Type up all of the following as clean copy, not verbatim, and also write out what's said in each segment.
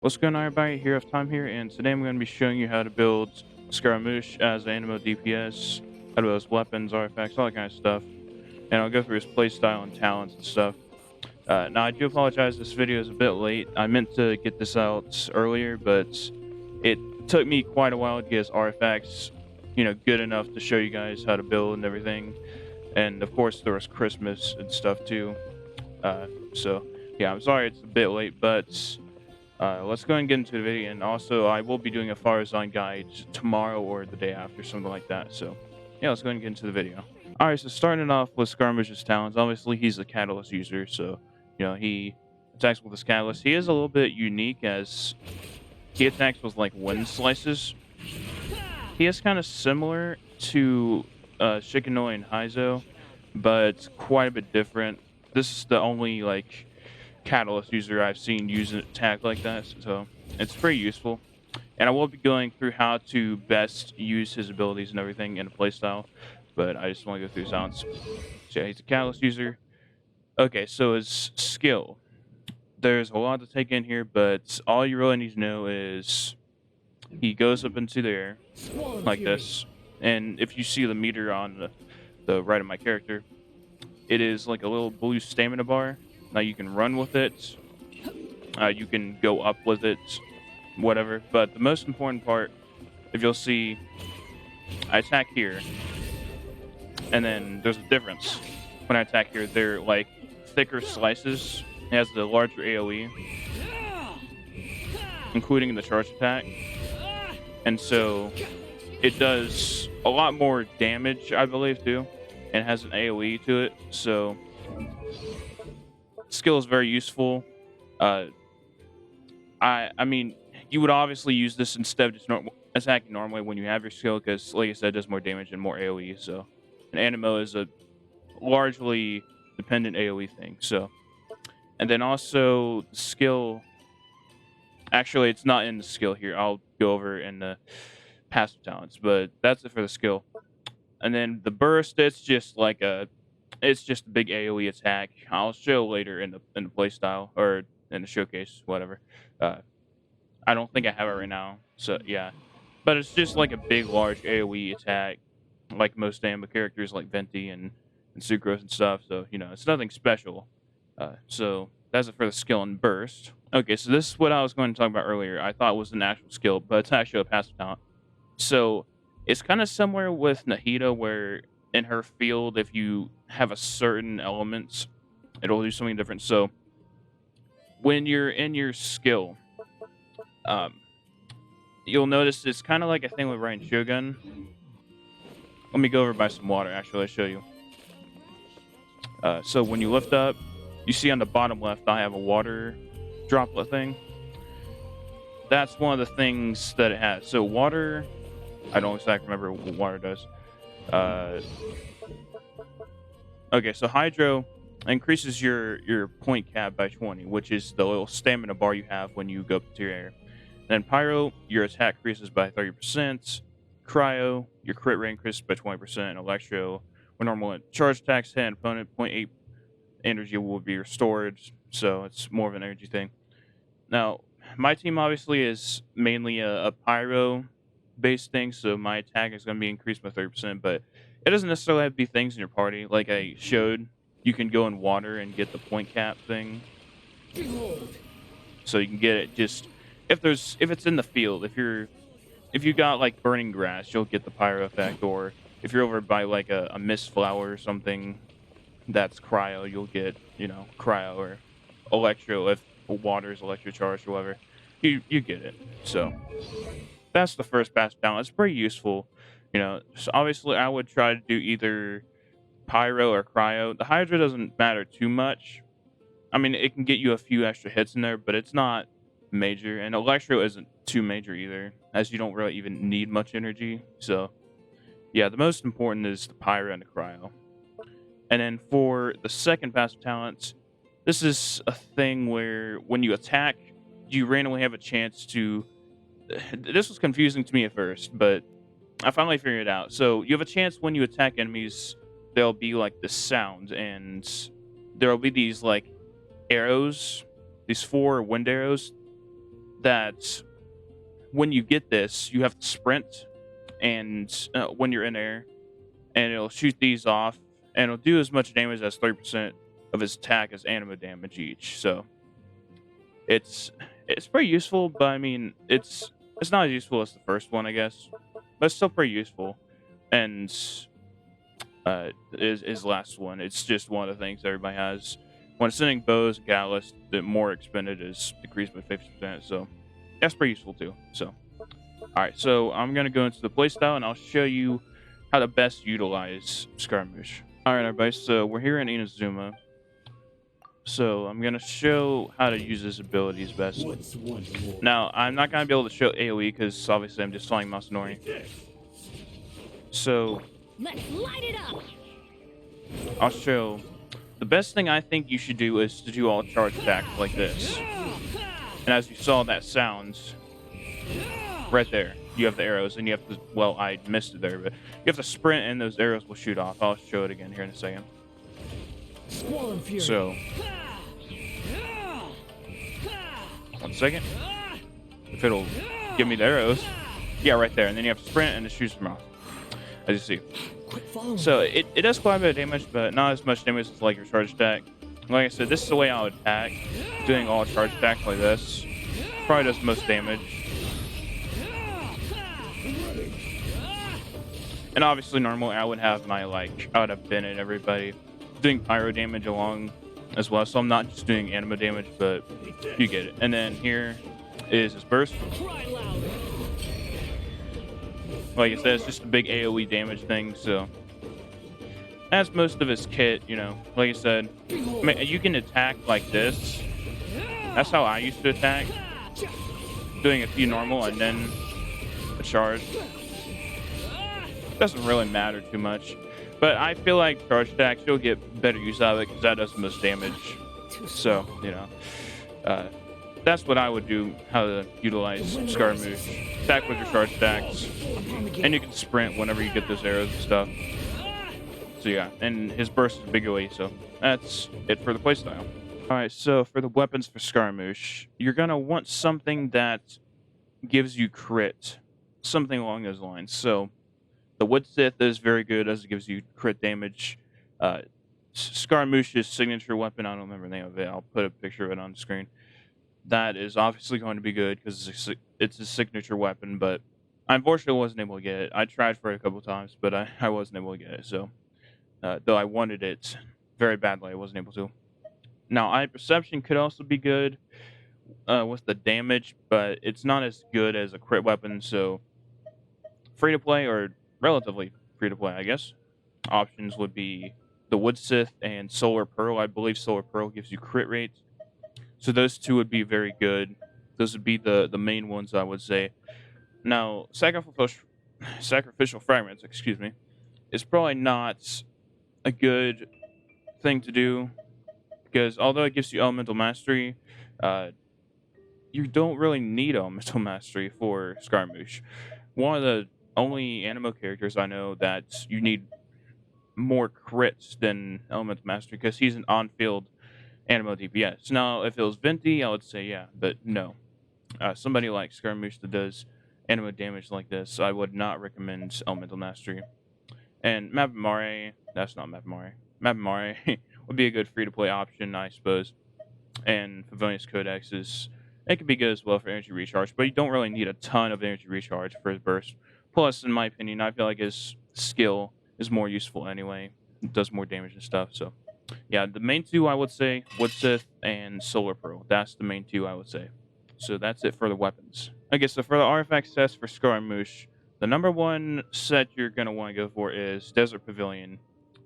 What's going on, everybody? Here of Time here, and today I'm going to be showing you how to build SCARAMOUCHE as an ANEMO DPS, how to build his weapons, artifacts, all that kind of stuff. And I'll go through his playstyle and talents and stuff. Now, I do apologize, this video is a bit late. I meant to get this out earlier, but it took me quite a while to get his artifacts, good enough to show you guys how to build and everything. And of course, there was Christmas and stuff too. So, yeah, I'm sorry it's a bit late, but let's go and get into the video. And also, I will be doing a fire design guide tomorrow or the day after, something like that. So, yeah, let's go and get into the video. Alright, so starting off with SCARAMOUCHE's talents, obviously he's a catalyst user, so, he attacks with his catalyst. He is a little bit unique as he attacks with, like, wind slices. He is kind of similar to Shikanoi and Haizo, but quite a bit different. This is the only, like, catalyst user I've seen use an attack like that, so it's pretty useful. And I will be going through how to best use his abilities and everything in a playstyle, but I just want to go through sounds. So yeah, he's a catalyst user. Okay, so his skill. There's a lot to take in here, but all you really need to know is he goes up into the air like this, and if you see the meter on the right of my character, it is like a little blue stamina bar. Now you can run with it, you can go up with it, whatever. But the most important part, if you'll see, I attack here, and then there's a difference. When I attack here, they're like thicker slices. It has the larger AoE, including the charge attack. And so it does a lot more damage, I believe, too. And has an AoE to it, so skill is very useful. I mean, you would obviously use this instead of just attacking normally when you have your skill, because, like I said, it does more damage and more AoE. So, an Anemo is a largely dependent AoE thing. So, and then also skill. Actually, it's not in the skill here. I'll go over in the passive talents, but that's it for the skill. And then the burst, it's just a big AoE attack. I'll show later in the playstyle or in the showcase, whatever. I don't think I have it right now, so yeah. But it's just like a big, large AoE attack, like most anime characters like Venti and Sucrose and stuff. So it's nothing special. So that's it for the skill and burst. Okay, so this is what I was going to talk about earlier. I thought was an actual skill, but it's actually a passive talent. So it's kind of similar with Nahida, where in her field, if you have a certain elements, it'll do something different. So when you're in your skill, you'll notice it's kind of like a thing with Ryan Shogun. Let me go over by some water. Actually, I'll show you. So when you lift up, you see on the bottom left, I have a water droplet thing. That's one of the things that it has. So water, I don't exactly remember what water does. Okay, so Hydro increases your point cap by 20, which is the little stamina bar you have when you go up to your air. Then Pyro, your attack increases by 30%. Cryo, your crit rate increases by 20%. And Electro, when normal charge attacks hit an opponent, 0.8 energy will be restored. So it's more of an energy thing. Now, my team obviously is mainly a Pyro based thing, so my attack is going to be increased by 30%, but it doesn't necessarily have to be things in your party. Like I showed, you can go in water and get the point cap thing. So you can get it just if it's in the field. If you got like burning grass, you'll get the pyro effect, or if you're over by like a mist flower or something that's cryo, you'll get, cryo, or electro if water is electro charged or whatever. You get it. So that's the first passive talent. It's pretty useful. So obviously I would try to do either pyro or cryo. The hydra doesn't matter too much. I mean, it can get you a few extra hits in there, but it's not major. And electro isn't too major either, as you don't really even need much energy. So yeah, the most important is the pyro and the cryo. And then for the second passive talent, this is a thing where when you attack, you randomly have a chance to. This was confusing to me at first, but I finally figured it out. So you have a chance when you attack enemies, there'll be like this sound, and there'll be these like arrows, these 4 wind arrows that when you get this, you have to sprint, and when you're in air, and it'll shoot these off, and it'll do as much damage as 30% of its attack as anemo damage each. So it's pretty useful, but I mean it's not as useful as the first one, I guess, but it's still pretty useful. And is last one. It's just one of the things everybody has. When sending bows and catalysts, the more expended is decreased by 50%. So that's pretty useful too. So alright, so I'm gonna go into the playstyle and I'll show you how to best utilize Scaramouche. Alright everybody, so we're here in Inazuma. So I'm gonna show how to use his abilities best. Now I'm not gonna be able to show AoE because obviously I'm just flying Masanori. So let's light it up. I'll show. The best thing I think you should do is to do all charge attacks like this. And as you saw, that sounds right there. You have the arrows, and you have to. Well, I missed it there, but you have to sprint, and those arrows will shoot off. I'll show it again here in a second. So, 1 second. If it'll give me the arrows, yeah, right there, and then you have to sprint, and it shoots them off, as you see. So it does quite a bit of damage, but not as much damage as like your charge attack. Like I said, this is the way I would attack. Doing all charge attacks like this probably does the most damage. And obviously normally I would have Bennett everybody doing pyro damage along as well. So I'm not just doing anemo damage, but you get it. And then here is his burst. Like I said, it's just a big AoE damage thing, so that's most of his kit, you know. Like I said, you can attack like this. That's how I used to attack. Doing a few normal and then a charge. Doesn't really matter too much. But I feel like charge attacks, you'll get better use out of it because that does the most damage. So, you know. That's what I would do, how to utilize Scaramouche. Attack with your charge attacks. And you can sprint whenever you get those arrows and stuff. So yeah, and his burst is big away, so that's it for the playstyle. Alright, so for the weapons for Scaramouche, you're gonna want something that gives you crit. Something along those lines. So the Wood Sith is very good as it gives you crit damage. Scaramouche's signature weapon, I don't remember the name of it, I'll put a picture of it on the screen. That is obviously going to be good because it's a signature weapon, but I unfortunately wasn't able to get it. I tried for it a couple times, but I wasn't able to get it. So, though I wanted it very badly, I wasn't able to. Now, Eye Perception could also be good with the damage, but it's not as good as a crit weapon. So, free to play or relatively free to play, I guess. Options would be the Wood Sith and Solar Pearl. I believe Solar Pearl gives you crit rates. So those two would be very good. Those would be the main ones, I would say. Now, sacrificial fragments, excuse me, is probably not a good thing to do because although it gives you elemental mastery, you don't really need elemental mastery for Scaramouche. One of the only anemo characters I know that you need more crits than elemental mastery because he's an on-field ANEMO DPS. Now, if it was Venti, I would say yeah, but no. Somebody like Scaramouche that does ANEMO damage like this, I would not recommend Elemental Mastery. And Mapamare, that's not Mapamare. Mapamare would be a good free-to-play option, I suppose. And Favonius Codex it could be good as well for energy recharge, but you don't really need a ton of energy recharge for his burst. Plus, in my opinion, I feel like his skill is more useful anyway. It does more damage and stuff, so yeah, the main two I would say, Wood Sith and Solar Pearl. That's the main two I would say. So that's it for the weapons. Okay, so for the artifact sets for Scaramouche, the number one set you're going to want to go for is Desert Pavilion,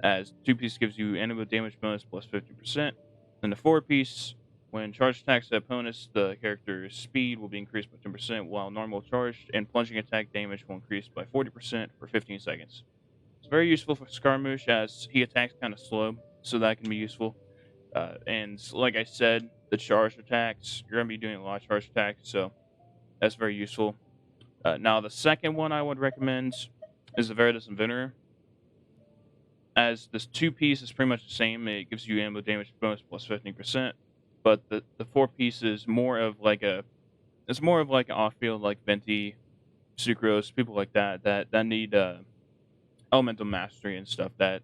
as 2-piece gives you anemo damage bonus plus 50%. Then the 4-piece, when charged attacks at opponents, the character's speed will be increased by 10%, while normal charged and plunging attack damage will increase by 40% for 15 seconds. It's very useful for Scaramouche as he attacks kind of slow, so that can be useful. And like I said, the charged attacks, you're going to be doing a lot of charged attacks, so that's very useful. Now, the second one I would recommend is the Veritas Inventor. As this 2-piece is pretty much the same, it gives you ammo damage bonus plus 15%, but the 4-piece is more of like a It's more of like an off-field, like Venti, Sucrose, people like that need elemental mastery and stuff. That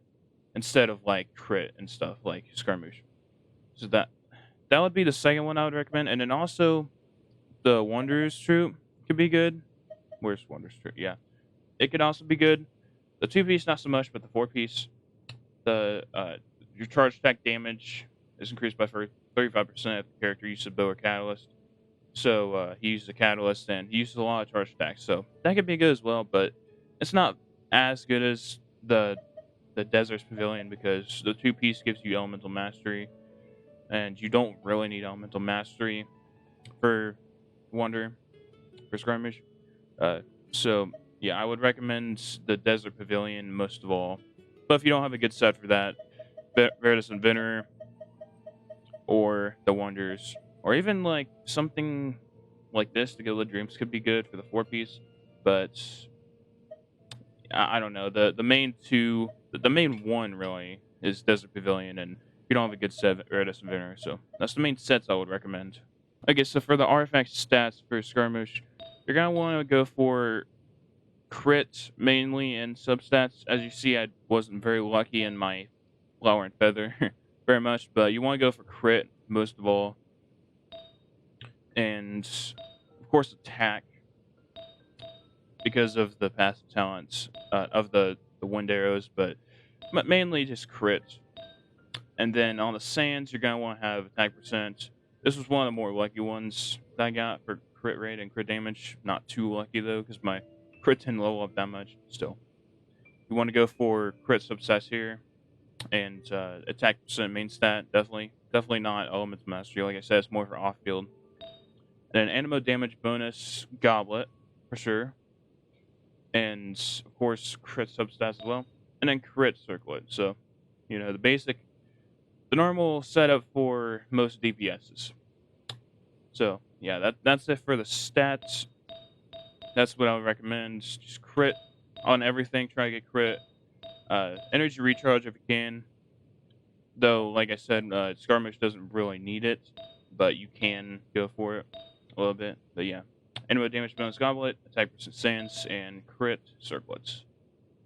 instead of like crit and stuff like skirmish. So that would be the second one I would recommend. And then also the Wanderer's Troop could be good. Where's Wanderer's Troop? Yeah, it could also be good. The 2-piece not so much, but the 4-piece, the your charge attack damage is increased by 35% if the character uses a bow or catalyst. So he uses a catalyst and he uses a lot of charge attacks. So that could be good as well, but it's not as good as the Desert's Pavilion because the 2-piece gives you elemental mastery, and you don't really need elemental mastery for Wonder for skirmish. Uh, so yeah, I would recommend the Desert Pavilion most of all. But if you don't have a good set for that, Veritas Inventor or the Wonders, or even like something like this, the Guild of Dreams could be good for the 4-piece. But I don't know. The main two, the main one really is Desert Pavilion, and you don't have a good set, Veritas Inventor. So that's the main sets I would recommend. Okay, so for the artifact stats for skirmish, you're gonna want to go for crit mainly and substats. As you see, I wasn't very lucky in my flower and feather very much, but you want to go for crit most of all, and of course attack because of the passive talents of the wind arrows, but mainly just crit. And then on the sands, you're gonna want to have attack percent. This was one of the more lucky ones that I got for crit rate and crit damage. Not too lucky though, because my crit didn't level up that much. Still, you want to go for crit substats here, and attack percent main stat. Definitely not elemental mastery. Like I said, it's more for off field. And an ANEMO damage bonus goblet for sure, and of course crit substats as well, and then crit circlet. So, you know, the normal setup for most DPSs. So yeah, that's it for the stats. That's what I would recommend. Just crit on everything. Try to get crit. Energy recharge if you can. Though, like I said, skirmish doesn't really need it, but you can go for it a little bit. But yeah, anyway, damage bonus goblet, attack percent sands, and crit circlets.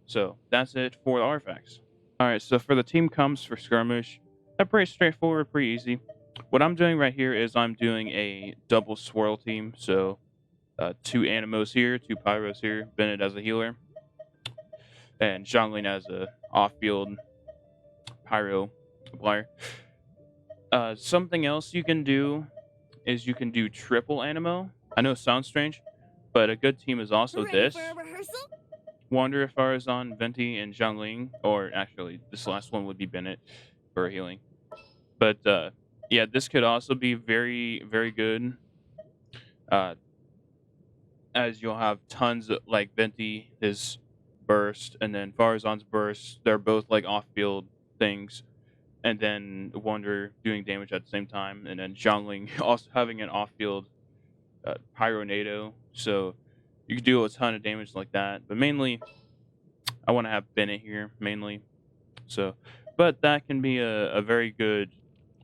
So that's it for the artifacts. All right, so for the team comps for skirmish, they're pretty straightforward, pretty easy. What I'm doing right here is I'm doing a double swirl team. So 2 Animos here, 2 Pyros here, Bennett as a healer, and XIANGLING as a off-field Pyro applier. Something else you can do is you can do triple Anemo. I know it sounds strange, but a good team is also this. Wander if I was on Venti and XIANGLING, or actually this last one would be Bennett for healing. But yeah, this could also be very, very good. As you'll have tons of like Venti, his burst, and then Farazan's burst. They're both like off-field things, and then Wander doing damage at the same time, and then XIANGLING also having an off-field Pyro NATO. So you can do a ton of damage like that. But mainly, I want to have Bennett here mainly. So, but that can be a very good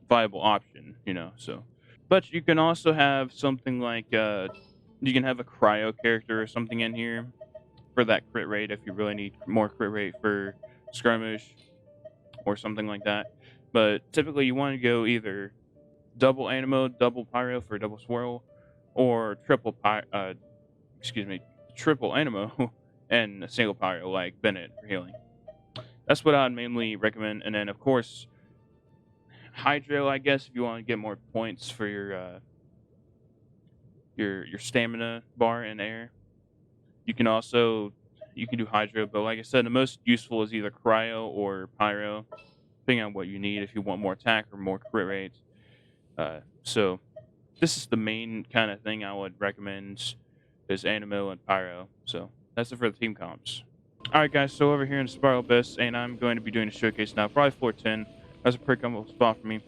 viable option, you know. So, but you can also have something like you can have a cryo character or something in here for that crit rate if you really need more crit rate for skirmish or something like that. But typically you want to go either double Anemo, double Pyro for double Swirl, or triple triple Anemo and a single Pyro like Bennett for healing. That's what I'd mainly recommend. And then of course Hydro, I guess, if you want to get more points for your stamina bar in air. You can do Hydro, but like I said, the most useful is either Cryo or Pyro, depending on what you need. If you want more attack or more crit rate, so this is the main kind of thing I would recommend is Anemo and Pyro. So that's it for the team comps. All right, guys. So over here in Spiral Abyss, and I'm going to be doing a showcase now. Probably floor 10. That's a pretty comfortable spot for me.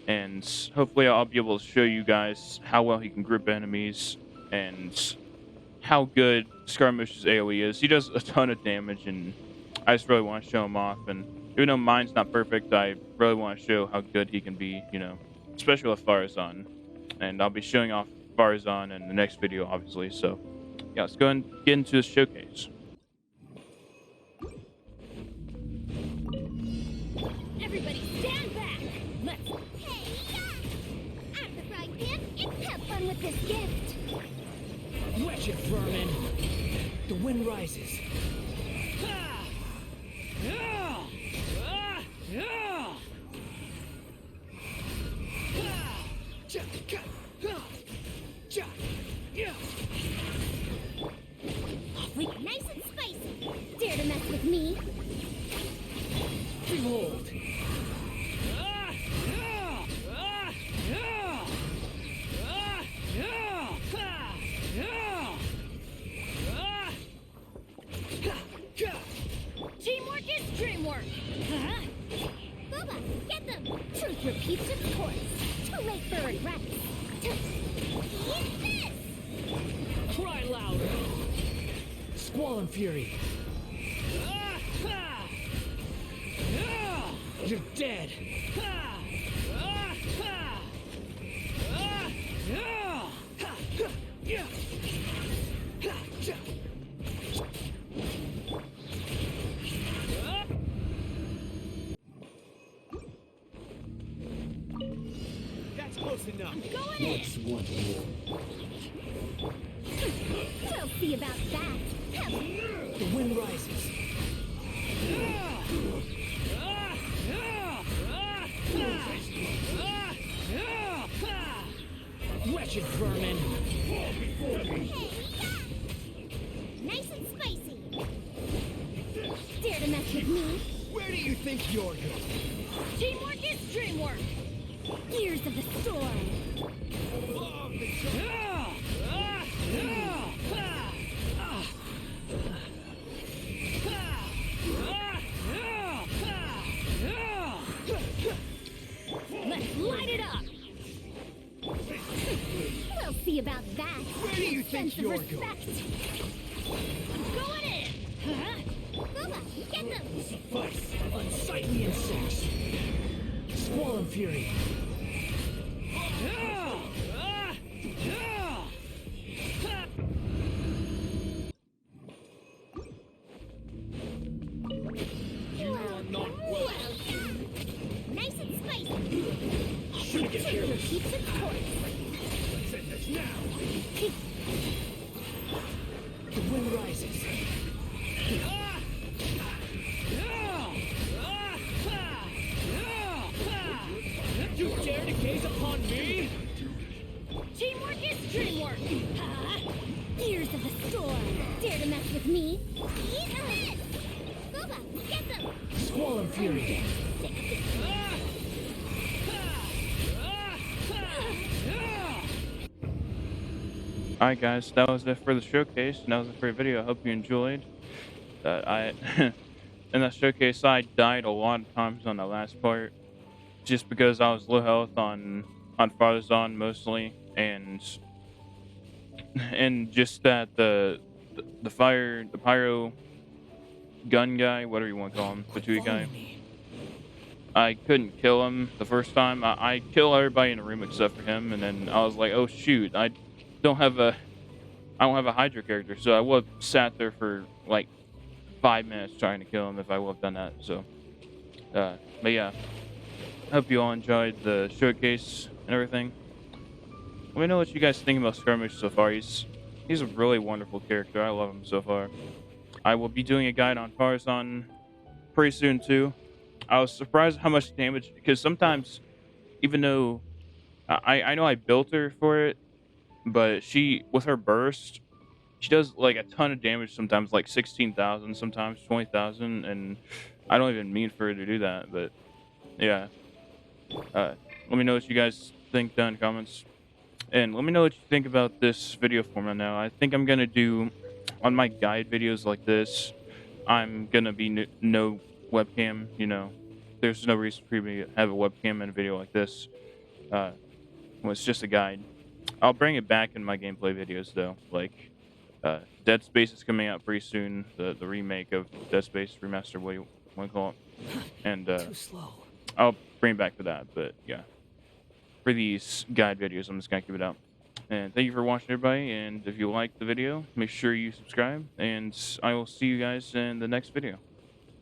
And hopefully I'll be able to show you guys how well he can group enemies and how good Scaramuche's AoE is. He does a ton of damage, and I just really want to show him off. And even though mine's not perfect, I really want to show how good he can be, you know, especially with Farazan. And I'll be showing off Farzan in the next video, obviously. So yeah, let's go and get into the showcase. Everybody stand back! Let's... Hey, yeah! Out of the frying pan and have fun with this gift! Wretch it, vermin! The wind rises. Ah! Ah! Ah! Ah! Ah! Cha! Ka! Ah! Cha! Yeah! Nice and spicy! Dare to mess with me? Behold! Ah! Ah! Ah! Ah! Ah! Ah! Ah! Ah! Ah! Ka! Ka! Teamwork is dreamwork! Huh? Booba, get them! Truth repeats its course. Too late for regrets. Eat this! Cry louder! Squall and fury! Ah! Ah! Ah! You're dead! Ah! Ah! Ah! Ah! Ah! Ha! Ha! Yeah! Ha! Cha! Ah! That's close enough. Going in! What's one more? We'll see about that! The wind rises. Ah! Ah! Ah! Ah! Ah! Ah! Ah! Wretched vermin! Hey, yeah! Nice and spicy! Dare to mess with me? Where do you think you're going? Teamwork is dreamwork! Gears of the storm! Ah! Ah! Ah! Ah! Ah! Let's light it up! We'll see about that! Where do you think Sense of you're respect. I'm going in! Huh? Booba, get them! Suffice! Unsightly insects! Squall and fury! Ah! Ah! Ah! Ah! You are not welcome! Nice and spicy! Should get here! Keeps its course! Send this now! The wind rises. Ah! Ah! Ah! Ah! Ah! Ah! You dare to gaze upon me? Teamwork is dreamwork! Huh? Gears of the storm! Dare to mess with me? Eat this! Booba, get them! Squall and fury. Ah! Alright guys, that was it for the showcase, and that was it for the video. I hope you enjoyed. In that showcase, I died a lot of times on the last part, just because I was low health on Farzan mostly, and just that the pyro gun guy, whatever you want to call him, the two guy. I couldn't kill him the first time. I kill everybody in the room except for him, and then I was like, oh shoot, I don't have a Hydra character, so I would have sat there for like 5 minutes trying to kill him if I would have done that. So, but yeah, I hope you all enjoyed the showcase and everything. Let me know what you guys think about Skirmish so far. He's a really wonderful character. I love him so far. I will be doing a guide on Farzan pretty soon too. I was surprised how much damage, because sometimes, even though I know I built her for it, but she, with her burst, she does like a ton of damage sometimes, like 16,000, sometimes 20,000, and I don't even mean for her to do that, but yeah. Let me know what you guys think down in the comments, and let me know what you think about this video format now. I think I'm gonna do, on my guide videos like this, I'm gonna be no webcam, you know. There's no reason for me to have a webcam in a video like this. Well, it's just a guide. I'll bring it back in my gameplay videos though. Like, Dead Space is coming out pretty soon. The remake of Dead Space remaster, what you want to call it. And Too slow. I'll bring it back to that. But yeah, for these guide videos, I'm just gonna keep it out. And thank you for watching, everybody. And if you liked the video, make sure you subscribe. And I will see you guys in the next video.